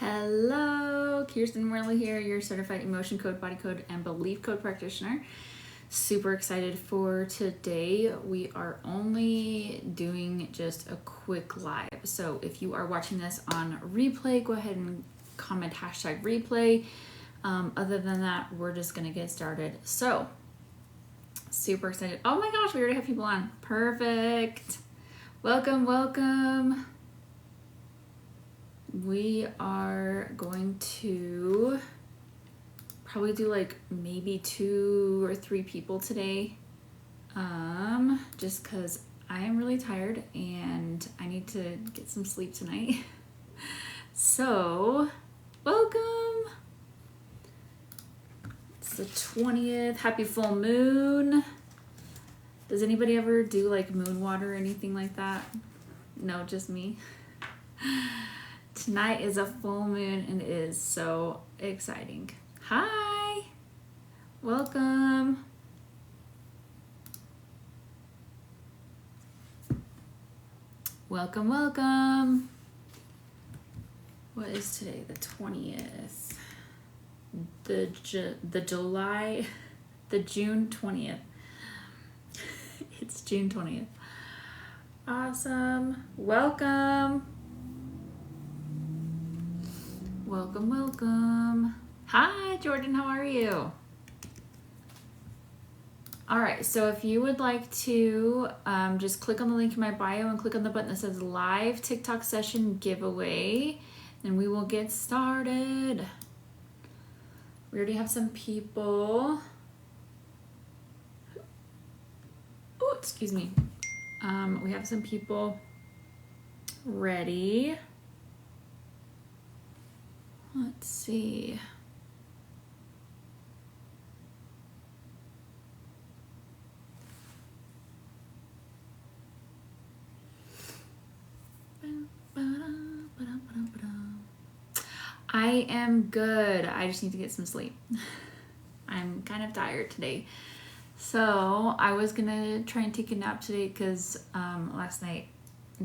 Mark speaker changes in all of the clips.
Speaker 1: Hello, Kirsten Morley here, your certified emotion code, body code, and belief code practitioner. Super excited for today. We are only doing just a quick live. So if you are watching this on replay, go ahead and comment hashtag replay. Other than that, we're just gonna get started. So super excited. Oh my gosh, we already have people on. Perfect. Welcome, welcome. We are going to probably do like maybe 2 or 3 people today, just because I am really tired and I need to get some sleep tonight. So welcome. It's the 20th. Happy full moon. Does anybody ever do like moon water or anything like that? No, just me. Tonight is a full moon and it is so exciting. Hi, welcome. Welcome, welcome. What is today? The 20th. The June 20th. It's June 20th. Awesome. Welcome. Welcome, welcome. Hi, Jordan, how are you? All right, so if you would like to just click on the link in my bio and click on the button that says live TikTok session giveaway, then we will get started. We already have some people. Oh, excuse me. We have some people ready. Let's see. I am good. I just need to get some sleep. I'm kind of tired today. So I was gonna try and take a nap today because last night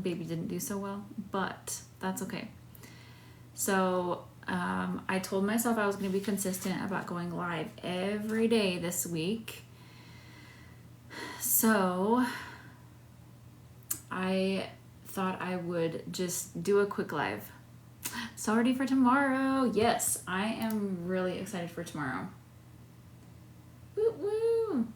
Speaker 1: baby didn't do so well, but that's okay. So I told myself I was going to be consistent about going live every day this week. So I thought I would just do a quick live. So ready for tomorrow. Yes, I am really excited for tomorrow. Woo woo.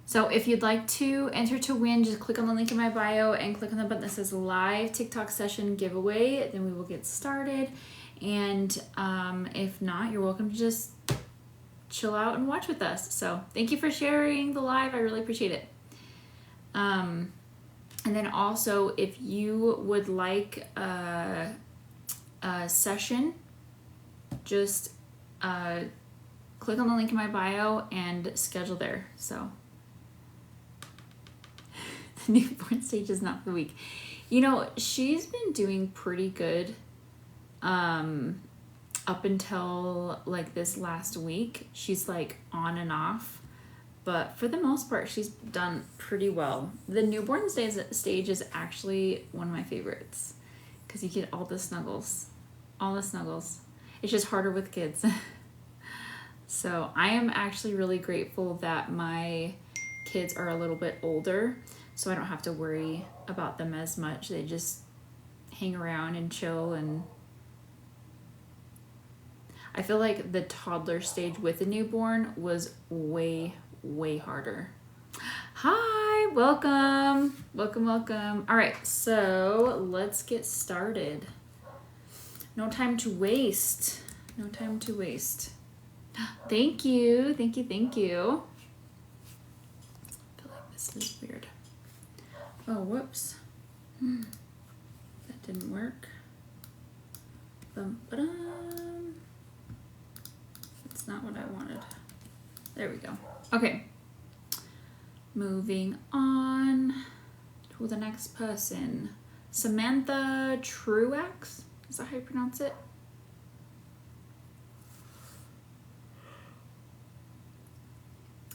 Speaker 1: So if you'd like to enter to win, just click on the link in my bio and click on the button that says live TikTok session giveaway. Then we will get started. And if not, you're welcome to just chill out and watch with us. So thank you for sharing the live. I really appreciate it. And then also, if you would like a session, just click on the link in my bio and schedule there. So the newborn stage is not for the week. You know, she's been doing pretty good up until like this last week. She's like on and off, but for the most part she's done pretty well. The newborn stage is actually one of my favorites because you get all the snuggles. It's just harder with kids. So I am actually really grateful that my kids are a little bit older, so I don't have to worry about them as much. They just hang around and chill, and I feel like the toddler stage with the newborn was way harder. Hi, welcome. All right, so let's get started. No time to waste. Thank you. I feel like this is weird. Oh, whoops. That didn't work. That's not what I wanted. There we go. Okay. Moving on to the next person. Samantha Truax. Is that how you pronounce it?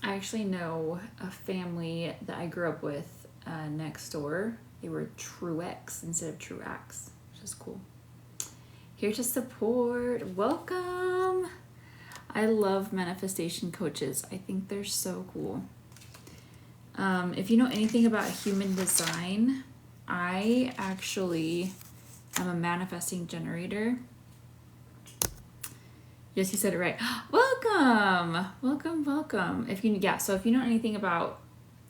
Speaker 1: I actually know a family that I grew up with next door. They were Truex instead of Truax. is cool. Here to support. Welcome. I love manifestation coaches. I think they're so cool. If you know anything about human design, I actually am a manifesting generator. Yes, you said it right. Welcome. If you know anything about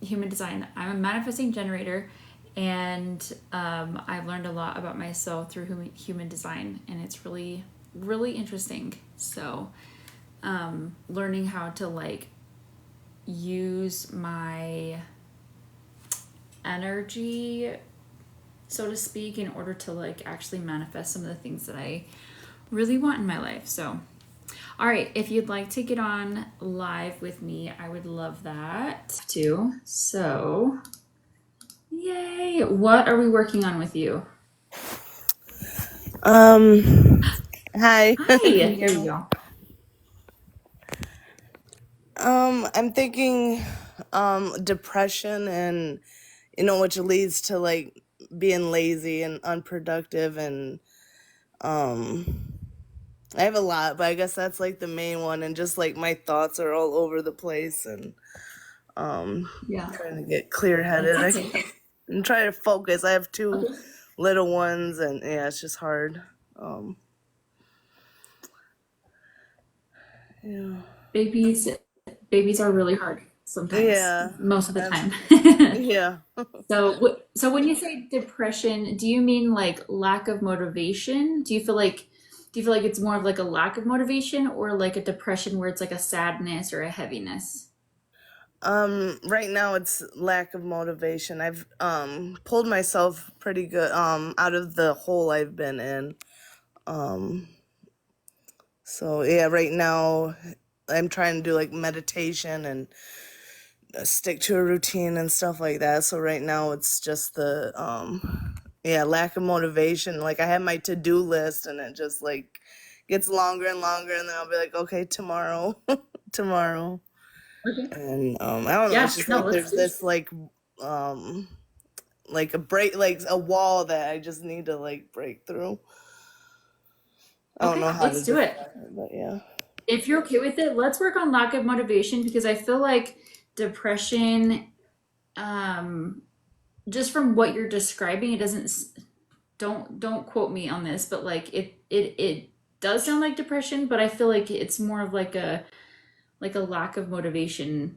Speaker 1: human design, I'm a manifesting generator, and I've learned a lot about myself through human design, and it's really, really interesting. So, learning how to like use my energy, so to speak, in order to like actually manifest some of the things that I really want in my life. So, all right, if you'd like to get on live with me, I would love that too. So, yay. What are we working on with you?
Speaker 2: Hi.
Speaker 1: Hi, there you go.
Speaker 2: I'm thinking, depression and, which leads to like being lazy and unproductive and, I have a lot, but I guess that's like the main one. And just like my thoughts are all over the place and,
Speaker 1: Yeah,
Speaker 2: trying to get clear headed.
Speaker 1: that's okay.
Speaker 2: I'm trying to focus. I have two
Speaker 1: Okay.
Speaker 2: little ones and yeah, it's just hard. Um, yeah.
Speaker 1: Babies are really hard sometimes,
Speaker 2: Yeah.
Speaker 1: most of the
Speaker 2: I've,
Speaker 1: time.
Speaker 2: yeah.
Speaker 1: So when you say depression, do you mean like lack of motivation? Do you feel like it's more of like a lack of motivation, or like a depression where it's like a sadness or a heaviness?
Speaker 2: Right now it's lack of motivation. I've pulled myself pretty good out of the hole I've been in. Um so yeah, right now I'm trying to do like meditation and stick to a routine and stuff like that. So right now it's just the yeah, lack of motivation. Like I have my to-do list and it just like gets longer and longer and then I'll be like, okay, tomorrow, tomorrow.
Speaker 1: Okay.
Speaker 2: And I don't know,
Speaker 1: Yeah,
Speaker 2: it's just
Speaker 1: no,
Speaker 2: like
Speaker 1: let's
Speaker 2: there's this um like a break, like a wall that I just need to like break through. I don't
Speaker 1: okay,
Speaker 2: know how to
Speaker 1: let's do it.
Speaker 2: describe it, but yeah.
Speaker 1: If you're okay with it, let's work on lack of motivation, because I feel like depression, um, just from what you're describing, it doesn't. Don't quote me on this, but like it does sound like depression, but I feel like it's more of like a lack of motivation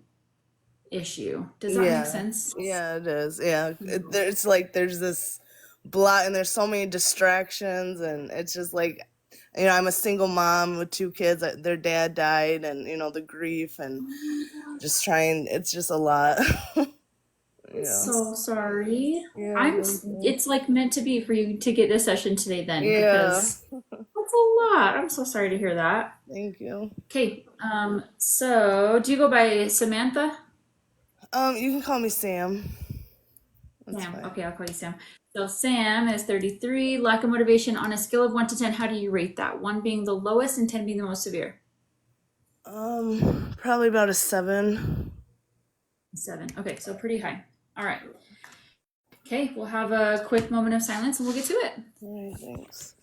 Speaker 1: issue. Does that make
Speaker 2: Yeah,
Speaker 1: sense?
Speaker 2: yeah, it is. Yeah, it's like there's this block, and there's so many distractions, and it's just like, I'm a single mom with two kids. Their dad died, and the grief and just trying. It's just a lot.
Speaker 1: I'm
Speaker 2: Yeah.
Speaker 1: so sorry.
Speaker 2: Yeah.
Speaker 1: I'm.
Speaker 2: Thank you.
Speaker 1: It's like meant to be for you to get this session today, then,
Speaker 2: Yeah.
Speaker 1: because that's a lot. I'm so sorry to hear that.
Speaker 2: Thank you.
Speaker 1: Okay. So do you go by Samantha?
Speaker 2: You can call me Sam. That's
Speaker 1: Sam.
Speaker 2: fine.
Speaker 1: Okay, I'll call you Sam. So Sam is 33. Lack of motivation on a scale of 1 to 10. How do you rate that? 1 being the lowest and 10 being the most severe.
Speaker 2: Probably about a 7.
Speaker 1: 7. Okay, so pretty high. All right. Okay, we'll have a quick moment of silence and we'll get to it.
Speaker 2: All right, thanks.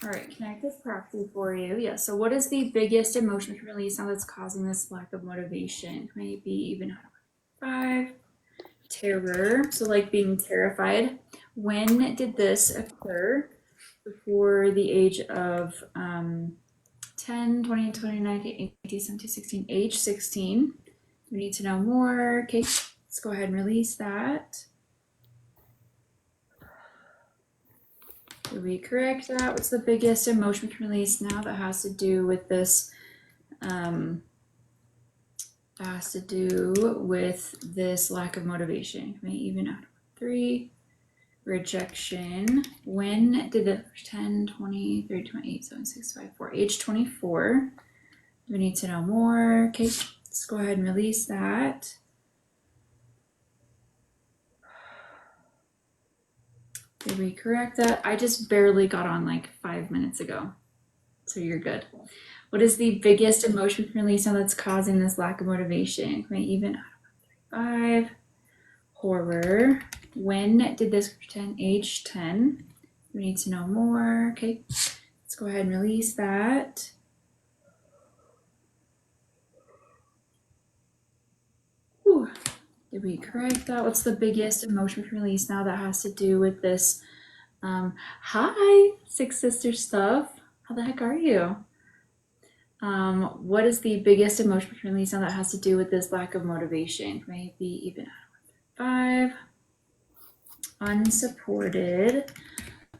Speaker 1: All right, connect this properly for you. Yeah, so what is the biggest emotion release now that's causing this lack of motivation? Maybe even out of 5. Terror, so like being terrified. When did this occur? Before the age of 10, 20, 29, 18, 17, 16, age 16. We need to know more. Okay, let's go ahead and release that. Did we correct that? What's the biggest emotion we can release now that has to do with this? That has to do with this lack of motivation. May even out of 3. Rejection. When did the 10, 20, 30, 28, 7, 6, 5, 4, age 24? Do we need to know more? Okay, let's go ahead and release that. Did we correct that? I just barely got on like 5 minutes ago, so you're good. What is the biggest emotion release now that's causing this lack of motivation? Can I even 5? Horror. When did this pretend age 10? We need to know more. Okay, let's go ahead and release that. Whew. Did we correct that? What's the biggest emotion release now that has to do with this? Hi, Six Sister stuff. How the heck are you? What is the biggest emotion release now that has to do with this lack of motivation? Maybe even 5. Unsupported.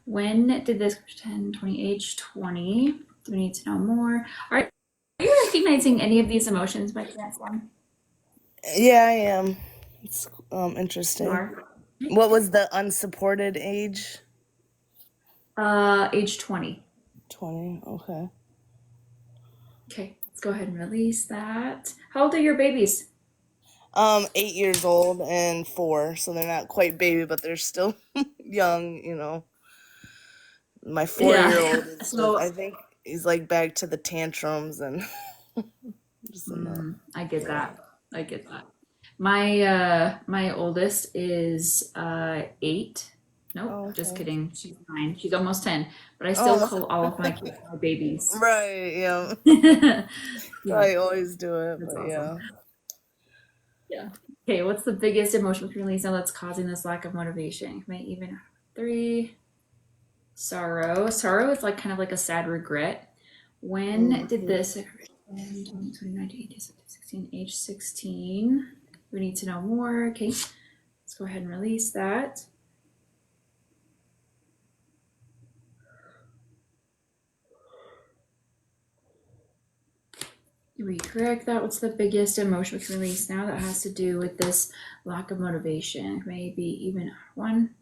Speaker 1: When did this 10, 20, age 20? Do we need to know more? Are you recognizing any of these emotions by chance, one?
Speaker 2: Yeah, I am. It's interesting.
Speaker 1: You are?
Speaker 2: What was the unsupported age?
Speaker 1: Age 20.
Speaker 2: 20. Okay.
Speaker 1: Okay, let's go ahead and release that. How old are your babies?
Speaker 2: 8 years old and 4, so they're not quite baby, but they're still young, you know. My 4-year-old is just,
Speaker 1: So
Speaker 2: I think he's like back to the tantrums and just
Speaker 1: I get that. I get that. My oldest is 8. Nope,
Speaker 2: Oh,
Speaker 1: just
Speaker 2: okay.
Speaker 1: kidding. She's 9. She's almost 10, but I still
Speaker 2: Oh,
Speaker 1: call all of my kids my babies.
Speaker 2: right, yeah.
Speaker 1: Yeah,
Speaker 2: I always do it,
Speaker 1: that's
Speaker 2: but
Speaker 1: awesome.
Speaker 2: yeah.
Speaker 1: Yeah. Okay, what's the biggest emotional release now that's causing this lack of motivation? May even 3. Sorrow. Sorrow is like kind of like a sad regret. When did this 20, 16, age 16? We need to know more. Okay, let's go ahead and release that. Did we correct that? What's the biggest emotional release now that has to do with this lack of motivation? Maybe even 1.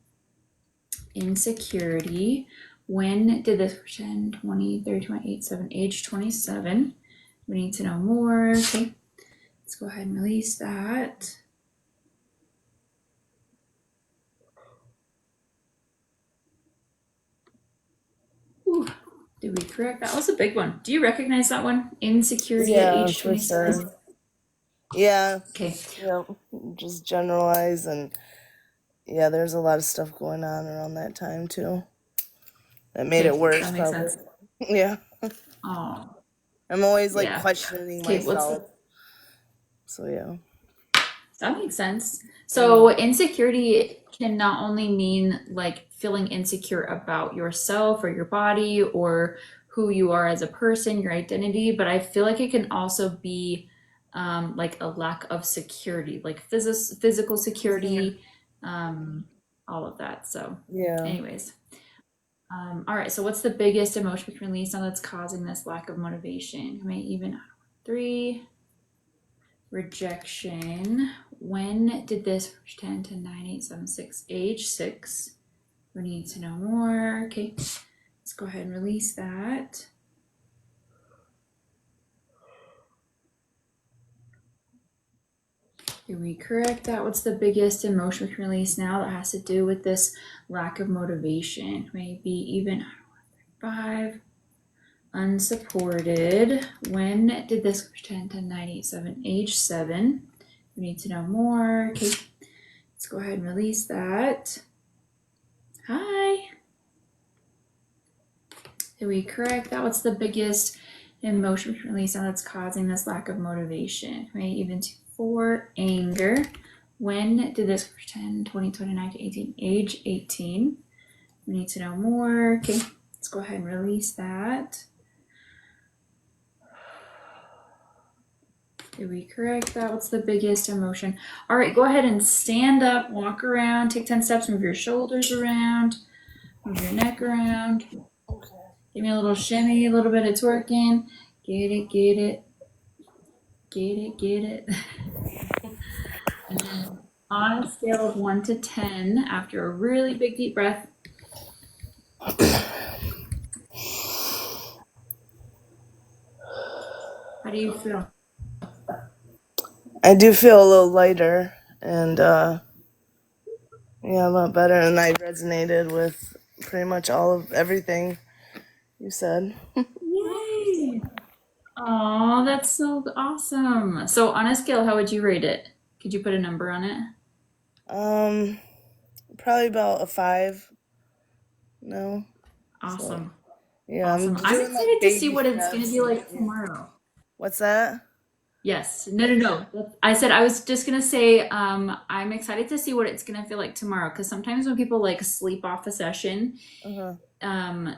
Speaker 1: Insecurity. When did this 10, 20, 30, 28, 7, age 27? We need to know more. Okay, let's go ahead and release that. Ooh, did we correct? That was a big one. Do you recognize that one? Insecurity at
Speaker 2: Yeah,
Speaker 1: age
Speaker 2: for
Speaker 1: 27?
Speaker 2: sure. Yeah,
Speaker 1: Okay.
Speaker 2: yeah. Just generalize and yeah, there's a lot of stuff going on around that time too. That made it worse,
Speaker 1: That makes
Speaker 2: probably.
Speaker 1: sense.
Speaker 2: Yeah.
Speaker 1: Oh,
Speaker 2: I'm always like
Speaker 1: yeah.
Speaker 2: questioning
Speaker 1: Okay,
Speaker 2: myself. So yeah.
Speaker 1: that makes sense. So insecurity can not only mean like feeling insecure about yourself or your body or who you are as a person, your identity, but I feel like it can also be like a lack of security, like physical security, all of that. So,
Speaker 2: Yeah.
Speaker 1: anyways, all right. So, what's the biggest emotion we can release now that's causing this lack of motivation? I may even 3. Rejection. When did this 10, 10, 9, 8, 7, 6, age 6? We need to know more. Okay, let's go ahead and release that. Did we correct that? What's the biggest emotion we can release now that has to do with this lack of motivation? Maybe even 5. Unsupported. When did this 10, 10, 9, 8, 7, age 7? We need to know more. Okay, let's go ahead and release that. Hi. Did we correct that? What's the biggest emotion release now that's causing this lack of motivation? Right, even to 4. Anger. When did this 10, 20, 29 to 18, age 18? We need to know more. Okay, let's go ahead and release that. Did we correct that? What's the biggest emotion? All right, go ahead and stand up, walk around, take 10 steps, move your shoulders around, move your neck around. Give me a little shimmy, a little bit of twerking. Get it, get it. Get it, get it. And then on a scale of 1 to 10, after a really big deep breath, how do you feel?
Speaker 2: I do feel a little lighter and yeah, a lot better, and I resonated with pretty much all of everything you said.
Speaker 1: Yay! Oh, that's so awesome. So on a scale, how would you rate it? Could you put a number on it?
Speaker 2: Um, Probably about a 5. No, so
Speaker 1: Awesome.
Speaker 2: yeah, I'm
Speaker 1: Awesome. I'm
Speaker 2: doing like
Speaker 1: excited to see
Speaker 2: baby
Speaker 1: what it's going to
Speaker 2: steps.
Speaker 1: be
Speaker 2: And,
Speaker 1: like
Speaker 2: yeah.
Speaker 1: tomorrow.
Speaker 2: What's that?
Speaker 1: Yes. No, no, no. I said I was just gonna say, I'm excited to see what it's gonna feel like tomorrow. Because sometimes when people like sleep off a session,
Speaker 2: Uh-huh.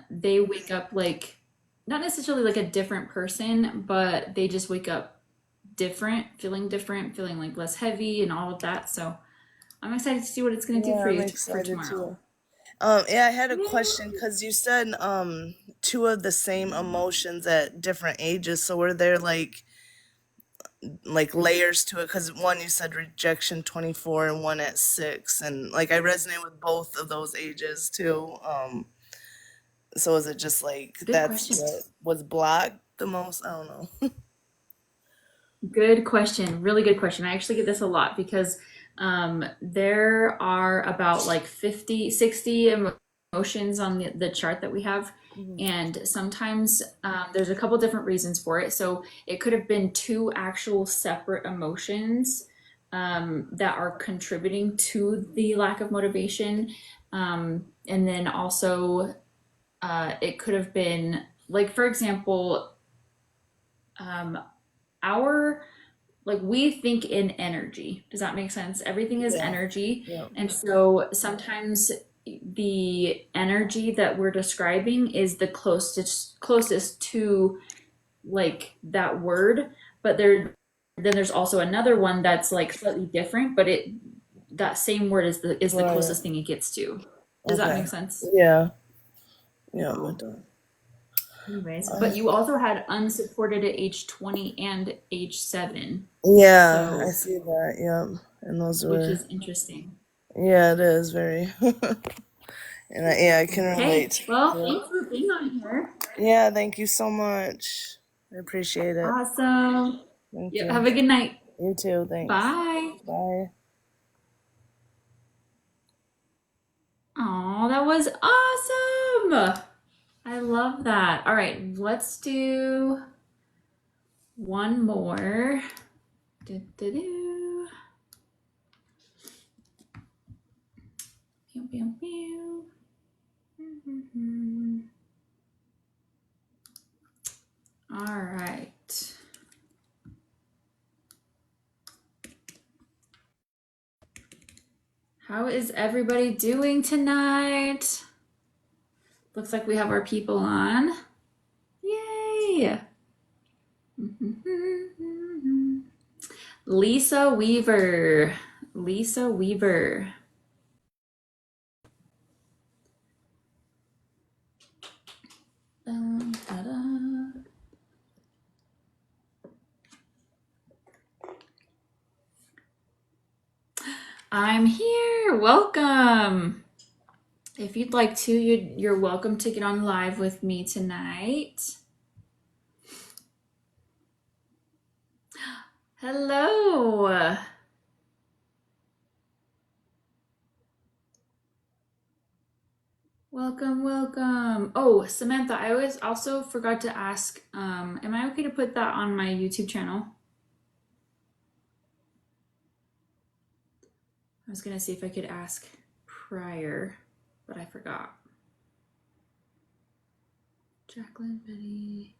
Speaker 1: they wake up like not necessarily like a different person, but they just wake up different, feeling like less heavy and all of that. So I'm excited to see what it's gonna do
Speaker 2: Yeah,
Speaker 1: for
Speaker 2: I'm
Speaker 1: you for
Speaker 2: excited
Speaker 1: tomorrow.
Speaker 2: too. Yeah, I had a
Speaker 1: Yeah.
Speaker 2: question because you said two of the same emotions at different ages. So were there like layers to it? Because one you said rejection 24 and one at 6, and like I resonate with both of those ages too. So is it just like
Speaker 1: Good
Speaker 2: that's
Speaker 1: question.
Speaker 2: what was blocked the most? I don't know.
Speaker 1: Good question. Really good question. I actually get this a lot because there are about like 50, 60 emotions on the chart that we have.
Speaker 2: Mhm.
Speaker 1: And sometimes there's a couple different reasons for it. So it could have been two actual separate emotions that are contributing to the lack of motivation. And then also, it could have been, like, for example, um, our like we think in energy. Does that make sense? Everything is
Speaker 2: Yeah.
Speaker 1: energy.
Speaker 2: Yeah.
Speaker 1: And so sometimes the energy that we're describing is the closest to like that word, but then there's also another one that's like slightly different, but it that same word is the
Speaker 2: Right.
Speaker 1: closest thing it gets to. Does that
Speaker 2: Okay.
Speaker 1: make sense?
Speaker 2: Yeah. Yeah.
Speaker 1: Oh.
Speaker 2: But
Speaker 1: Anyways,
Speaker 2: uh,
Speaker 1: but you also had unsupported at age 20 and age 7.
Speaker 2: yeah, I
Speaker 1: So,
Speaker 2: see that. Yeah, and those
Speaker 1: which
Speaker 2: were
Speaker 1: is interesting.
Speaker 2: yeah, it is very. And yeah, I can
Speaker 1: Okay,
Speaker 2: relate.
Speaker 1: well,
Speaker 2: Yeah.
Speaker 1: thanks for being on here.
Speaker 2: Yeah, thank you so much. I appreciate it.
Speaker 1: Awesome.
Speaker 2: Thank
Speaker 1: Yep,
Speaker 2: you.
Speaker 1: have a good night.
Speaker 2: You too. Thanks.
Speaker 1: Bye.
Speaker 2: Bye.
Speaker 1: Oh, that was awesome. I love that. All right, let's do one more. Do. Pew, pew, pew. All right. How is everybody doing tonight? Looks like we have our people on. Yay! Lisa Weaver. Lisa Weaver. Ta-da. I'm here. Welcome. If you'd like to, you're welcome to get on live with me tonight. Hello. Welcome, welcome. Oh, Samantha, I always also forgot to ask, am I okay to put that on my YouTube channel? I was gonna see if I could ask prior, but I forgot. Jacqueline, Betty.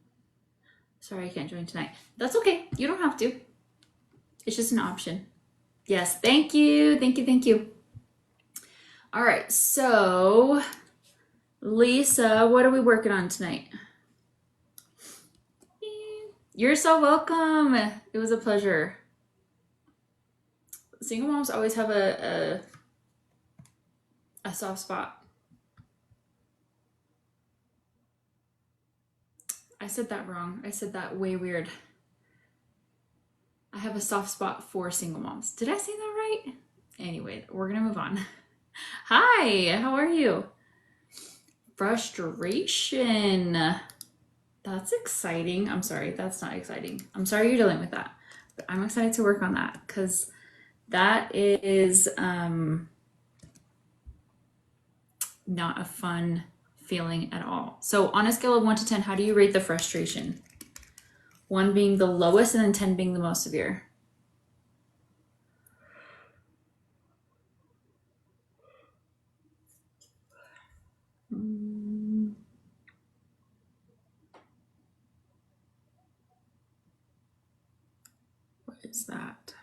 Speaker 1: Sorry, I can't join tonight. That's okay. You don't have to. It's just an option. Yes, thank you. Thank you. Thank you. All right. So, Lisa, what are we working on tonight? You're so welcome. It was a pleasure. Single moms always have a soft spot. I said that wrong. I said that way weird. I have a soft spot for single moms. Did I say that right? Anyway, we're gonna move on. Hi, how are you? Frustration. That's exciting. I'm sorry, that's not exciting. I'm sorry you're dealing with that. But I'm excited to work on that because that is not a fun feeling at all. So on a scale of 1 to 10, how do you rate the frustration? 1 being the lowest and then 10 being the most severe. What is that?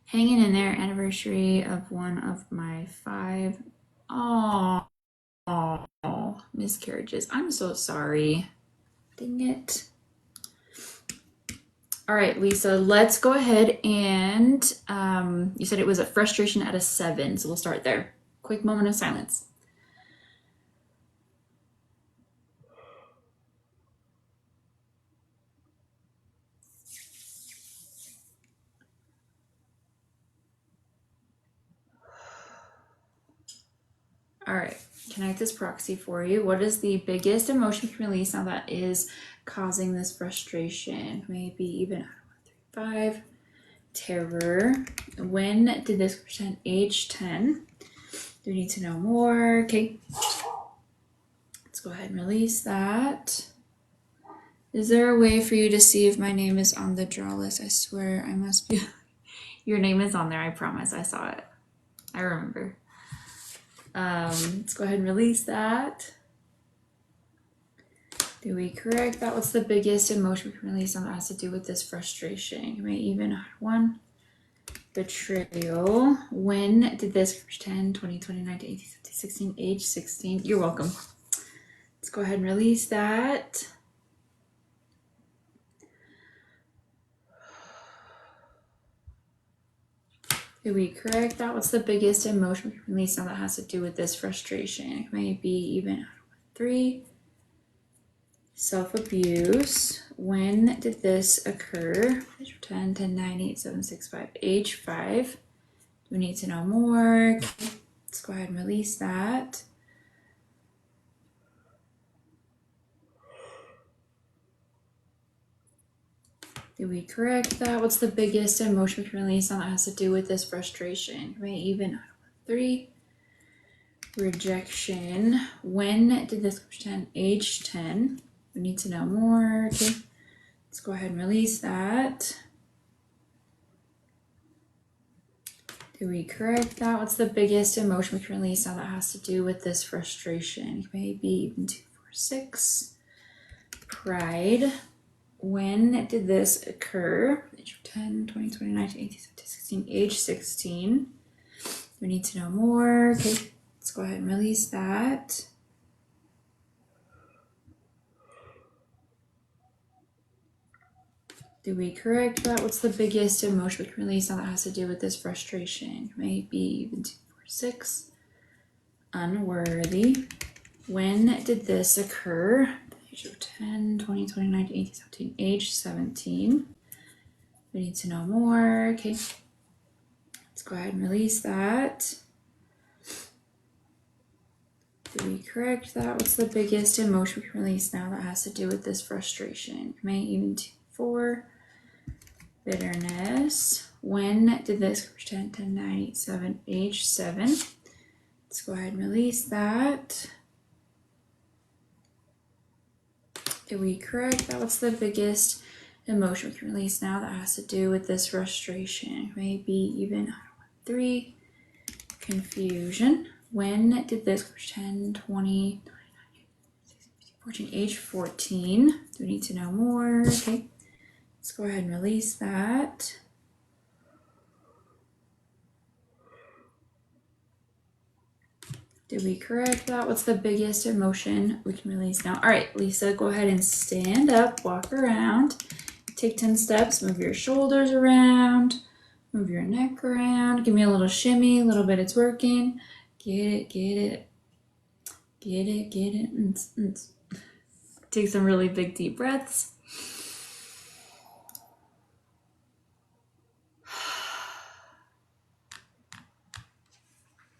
Speaker 1: Hanging in there, anniversary of one of my 5. Oh, miscarriages. I'm so sorry. Dang it. All right, Lisa, let's go ahead and you said it was a frustration at a 7, so we'll start there. Quick moment of silence. All right, connect this proxy for you. What is the biggest emotion you can release now that is causing this frustration? Maybe even 5. Terror. When did this pretend? Age 10. Do we need to know more? Okay. Let's go ahead and release that. Is there a way for you to see if my name is on the draw list? I swear I must be. Your name is on there. I promise. I saw it. I remember. Let's go ahead and release that. Do we correct that? What's the biggest emotion we can release that has to do with this frustration? You may even add 1. Betrayal. When did this 10, 20, 29, 18, 16, age 16? You're welcome. Let's go ahead and release that. Did we correct that? What's the biggest emotion we can release now that has to do with this frustration? It may be even 3. Self-abuse. When did this occur? 10, 10, 9, 8, 7, 6, 5. Age 5. Do we need to know more? Okay. Let's go ahead and release that. Did we correct that? What's the biggest emotion we can release now that has to do with this frustration? May even 3. Rejection. When did this 10? Age 10. We need to know more. Okay. Let's go ahead and release that. Did we correct that? What's the biggest emotion we can release now that has to do with this frustration? Maybe even 2, 4, 6. Pride. When did this occur? Age 10, 20, 29, 18, 16, age 16. We need to know more. Okay, let's go ahead and release that. Did we correct that? What's the biggest emotion we can release now that has to do with this frustration? Maybe even 2, 4, 6. Unworthy. When did this occur? Age of 10, 20, 29, 18, 17, age 17. We need to know more. Okay. Let's go ahead and release that. Did we correct that? What's the biggest emotion we can release now that has to do with this frustration? May even 2, 4. Bitterness. When did this 10, 10, 9, 8, 7, age 7? Let's go ahead and release that. Did we correct that? What's the biggest emotion we can release now that has to do with this frustration? Maybe even 3. Confusion. When did this 10, 20, 14, age 14? Do we need to know more? Okay. Let's go ahead and release that. Did we correct that? What's the biggest emotion we can release now? All right, Lisa, go ahead and stand up, walk around, take 10 steps, move your shoulders around, move your neck around, give me a little shimmy, a little bit, it's working. Get it, get it, get it, get it. Take some really big deep breaths.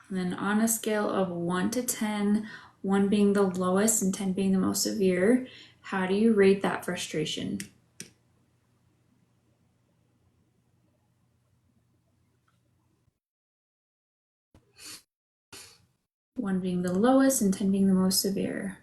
Speaker 1: And then on a scale of 1 to 10, 1 being the lowest and 10 being the most severe, how do you rate that frustration? One being the lowest and 10 being the most severe.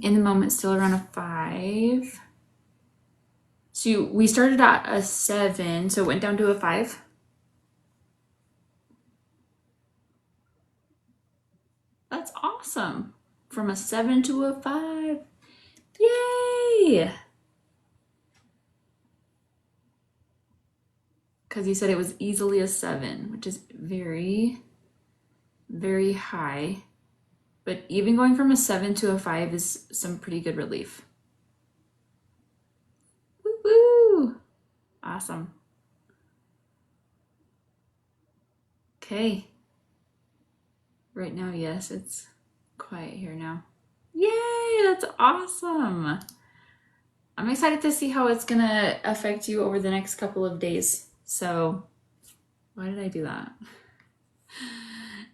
Speaker 1: In the moment, still around a 5. So we started at a 7, so it went down to a 5. That's awesome. From a 7 to a 5. Yay! Because you said it was easily a 7, which is very, very high. But even going from a 7 to a 5 is some pretty good relief. Woo-woo! Awesome. Okay. Right now, yes, it's quiet here now. Yay, that's awesome. I'm excited to see how it's gonna affect you over the next couple of days. So, why did I do that?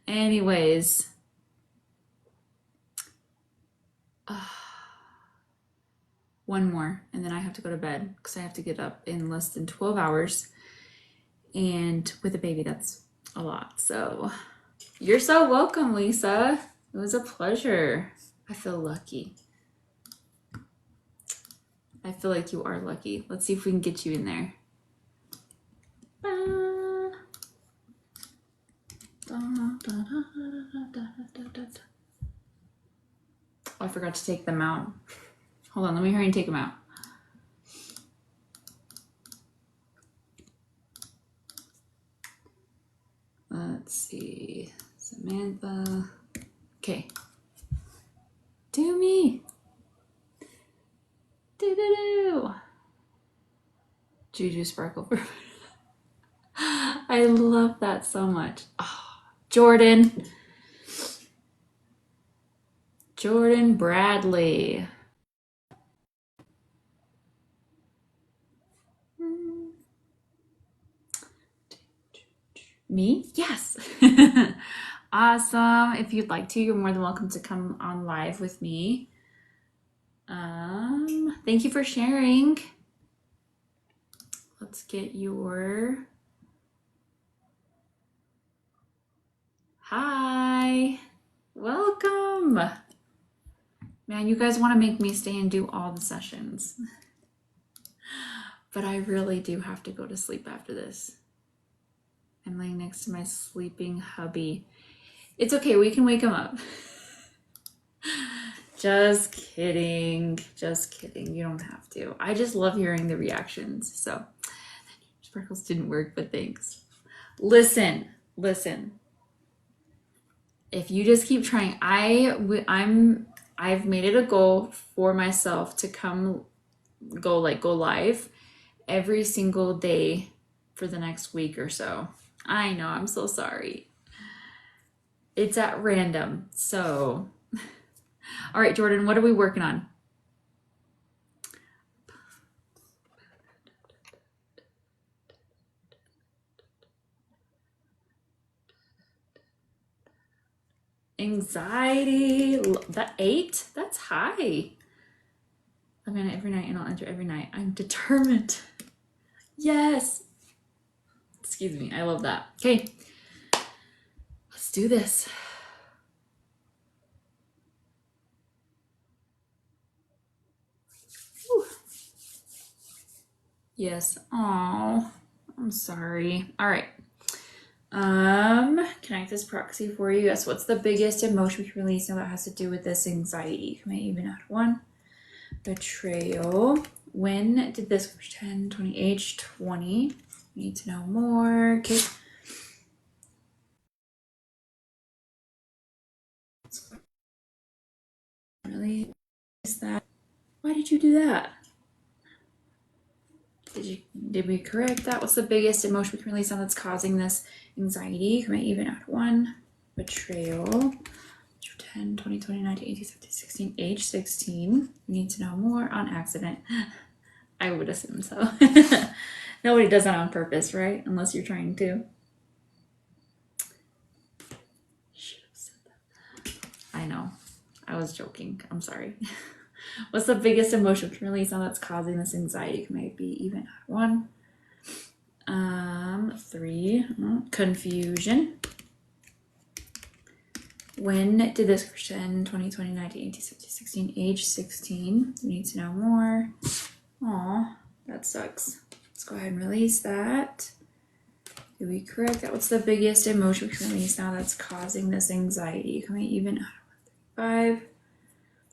Speaker 1: Anyways. One more, and then I have to go to bed because I have to get up in less than 12 hours. And with a baby, that's a lot. So you're so welcome, Lisa. It was a pleasure. I feel lucky. I feel like you are lucky. Let's see if we can get you in there. Oh, I forgot to take them out. Hold on, let me hurry and take them out. Let's see, Samantha. Okay. Do me. Do. Juju Sparkle. I love that so much. Oh, Jordan. Jordan Bradley. Me? Yes. Awesome. If you'd like to, you're more than welcome to come on live with me. Thank you for sharing. Let's get your... Hi. Welcome. Man, you guys want to make me stay and do all the sessions. But I really do have to go to sleep after this. I'm laying next to my sleeping hubby. It's okay, we can wake him up. Just kidding. Just kidding. You don't have to. I just love hearing the reactions. So, sparkles didn't work, but thanks. Listen. If you just keep trying, I've made it a goal for myself to go live every single day for the next week or so. I know, I'm so sorry. It's at random. So, all right, Jordan, what are we working on? Anxiety, that 8? That's high. I'm in every night and I'll enter every night. I'm determined. Yes. Excuse me, I love that. Okay, let's do this. Whew. Yes. Oh, I'm sorry. All right. Can I act as proxy for you? Yes. What's the biggest emotion we can release now that has to do with this anxiety? Can I even add 1? Betrayal. When did this 10, 20, age 20? Need to know more. Okay. Really? Is that? Why did you do that? Did we correct that? What's the biggest emotion we can release on that's causing this anxiety? Can I even add 1? Betrayal. 10, 20, 20, 19, 18, 17, 16, age 16. We need to know more on accident. I would assume so. Nobody does that on purpose, right? Unless you're trying to. Should have said that. I know. I was joking. I'm sorry. What's the biggest emotion we can release on that's causing this anxiety? Can maybe even add 1. 3, confusion. When did this Kirsten? 2020, 19, 18, 17, 16, age 16. We need to know more. Aw, that sucks. Let's go ahead and release that. Did we correct that? What's the biggest emotion we can release now that's causing this anxiety? Can we even 5?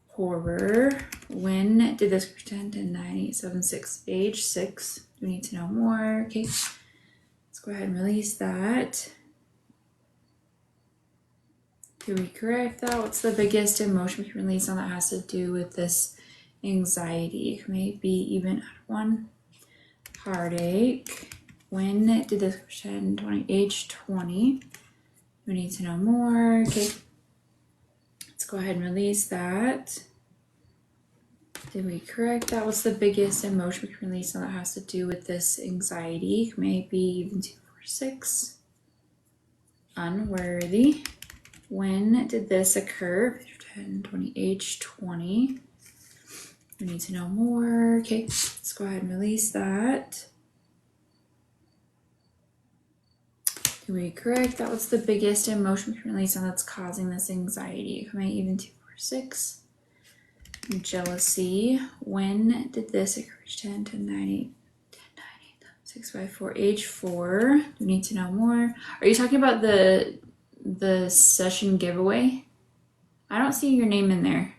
Speaker 1: Horror. When did this Kirsten? 10, 9, 8, 7, 6, age 6. We need to know more. Okay. Let's go ahead and release that. Did we correct that? What's the biggest emotion we can release on that has to do with this anxiety? Maybe even 1. Heartache. When did this Kirsten? 20, age 20. We need to know more. Okay. Let's go ahead and release that. Did we correct that? What's the biggest emotion we can release on that has to do with this anxiety? Maybe even 2, 4, 6. Unworthy. When did this occur? 10, 20, age 20. We need to know more. Okay, let's go ahead and release that. Did we correct that? What's the biggest emotion we can release on that's causing this anxiety? Maybe even 2, 4, 6. Jealousy. When did this occur? 10, 10, 9, 8, 10, 9, 8, 6, 5, 4, age 4. We need to know more. Are you talking about the session giveaway? I don't see your name in there.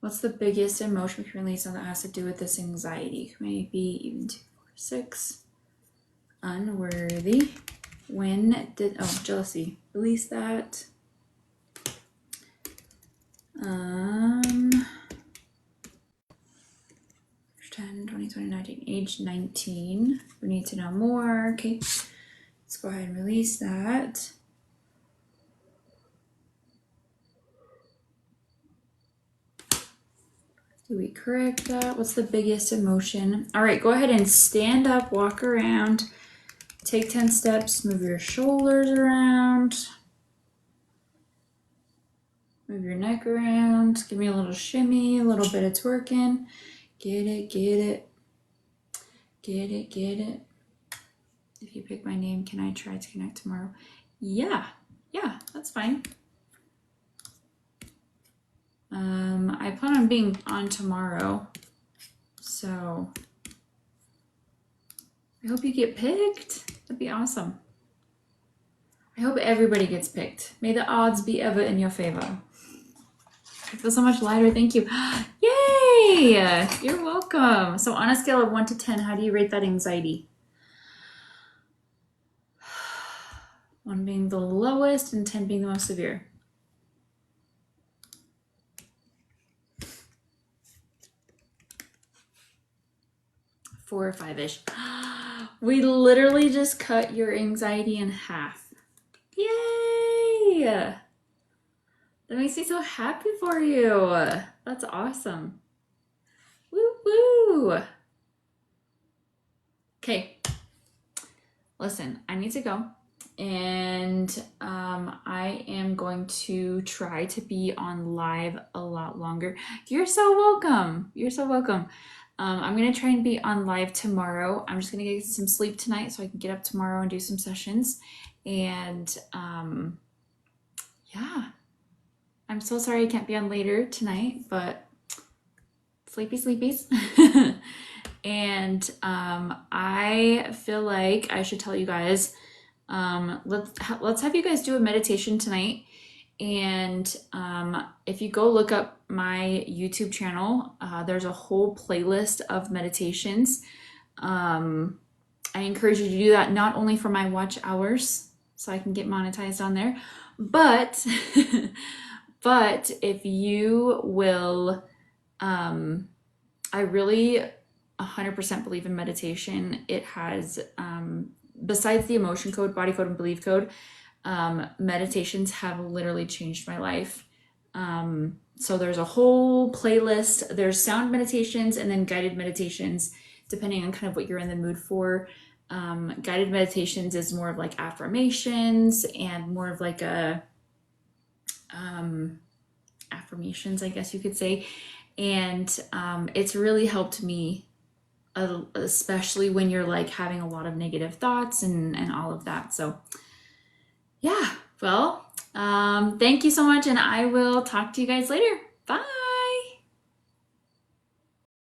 Speaker 1: What's the biggest emotion we can release on that has to do with this anxiety? Maybe even 2, 4, 6. Unworthy. When did, jealousy. Release that. 10, 20, 20, 19, age 19. We need to know more. Okay, let's go ahead and release that. Did we correct that? What's the biggest emotion? All right, go ahead and stand up, walk around, take 10 steps, move your shoulders around, move your neck around, give me a little shimmy, a little bit of twerking. Get it, get it, get it, get it. If you pick my name, can I try to connect tomorrow? Yeah, that's fine. I plan on being on tomorrow, so I hope you get picked. That'd be awesome. I hope everybody gets picked. May the odds be ever in your favor. I feel so much lighter. Thank you. Yay! You're welcome. So on a scale of 1 to 10, how do you rate that anxiety? 1 being the lowest and 10 being the most severe. 4 or 5-ish. We literally just cut your anxiety in half. Yay! That makes me so happy for you. That's awesome. Woo woo. Okay. Listen, I need to go. And I am going to try to be on live a lot longer. You're so welcome. You're so welcome. I'm going to try and be on live tomorrow. I'm just going to get some sleep tonight so I can get up tomorrow and do some sessions. And yeah, I'm so sorry I can't be on later tonight, but sleepies. And I feel like I should tell you guys, let's have you guys do a meditation tonight. And if you go look up my YouTube channel, there's a whole playlist of meditations. I encourage you to do that, not only for my watch hours so I can get monetized on there, but but if you will, I really 100% believe in meditation. It has, besides the emotion code, body code, and belief code, meditations have literally changed my life. So there's a whole playlist. There's sound meditations and then guided meditations, depending on kind of what you're in the mood for. Guided meditations is more of like affirmations and more of like a affirmations, I guess you could say. And it's really helped me, especially when you're like having a lot of negative thoughts and all of that. So yeah, well, thank you so much, and I will talk to you guys later. Bye.